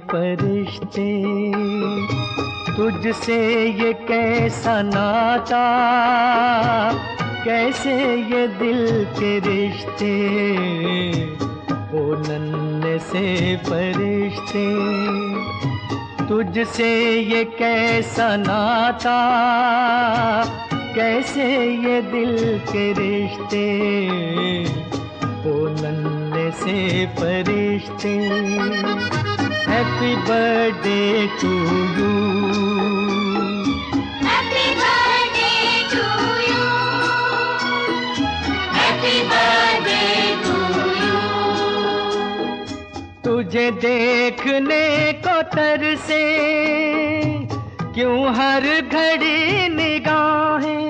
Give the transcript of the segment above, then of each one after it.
फरिश्ते, तुझसे ये कैसा नाता, कैसे ये दिल के रिश्ते, ओ नन्हे से फरिश्ते, तुझसे ये कैसा नाता, कैसे ये दिल के रिश्ते, ओ नन्हे से फरिश्ते। Happy birthday to you, happy birthday to you, happy birthday to you. तुझे देखने को तरसे क्यों हर घड़ी निगाहें,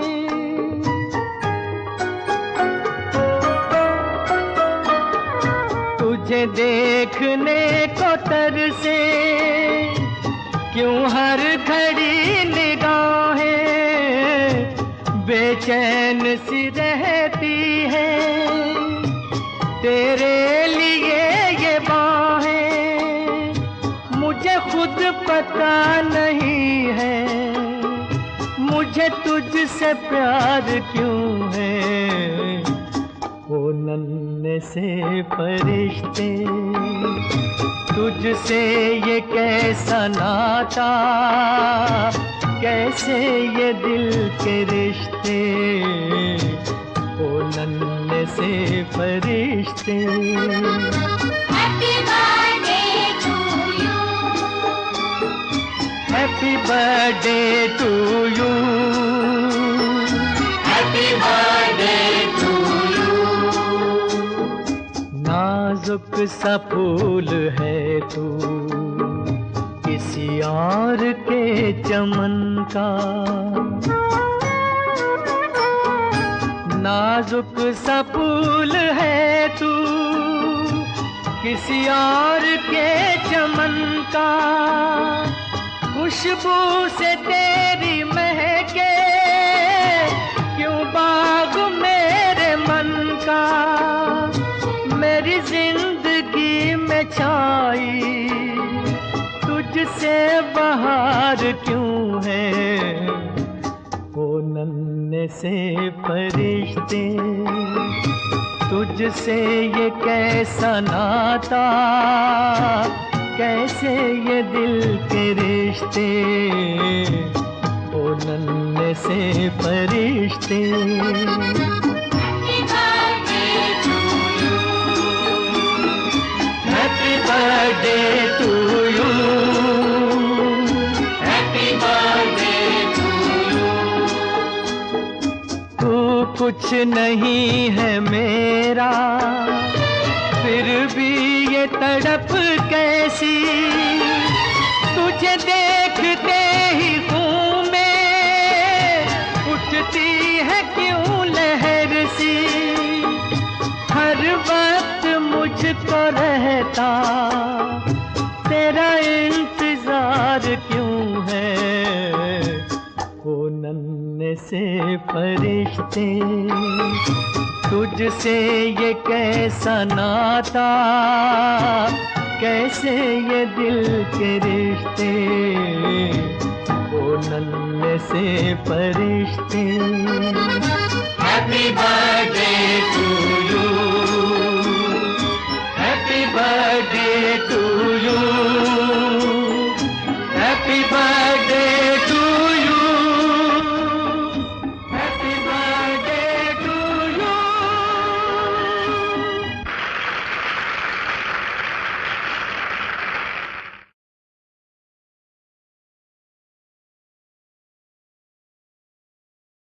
तुझे देखने को तरसे क्यों हर घड़ी निगाहें, बेचैन सी रहती है तेरे लिए ये बाहें, मुझे खुद पता नहीं है मुझे तुझसे प्यार क्यों है, ओ नन्हे से फरिश्ते, तुझसे ये कैसा नाता, कैसे ये दिल के रिश्ते, ओ नन्हे से फरिश्ते। Happy birthday to you, happy birthday to you, happy birthday to you. नाजुक सा फूल है तू किसी और के चमन का, नाजुक सा फूल है तू किसी और के चमन का, खुशबू से तेरी महके क्यों बाग मेरे मन का, मेरी जिंदगी में छाई तुझसे बहार क्यों है, ओ नन्हे से फरिश्ते, तुझसे ये कैसा नाता, कैसे ये दिल के रिश्ते, ओ नन्हे से फरिश्ते। Happy birthday to you, happy birthday to you, happy birthday to you. तू कुछ नहीं है मेरा, फिर भी ये तड़प कैसी, तुझे देखते ही खून में उठती है क्यों लहर सी, हर वक्त मुझको रहता तेरा इंतजार क्यों है, ओ नन्हे से फरिश्ते, तुझसे ये कैसा नाता, कैसे ये दिल के रिश्ते, ओ नन्हे से फरिश्ते। Happy birthday to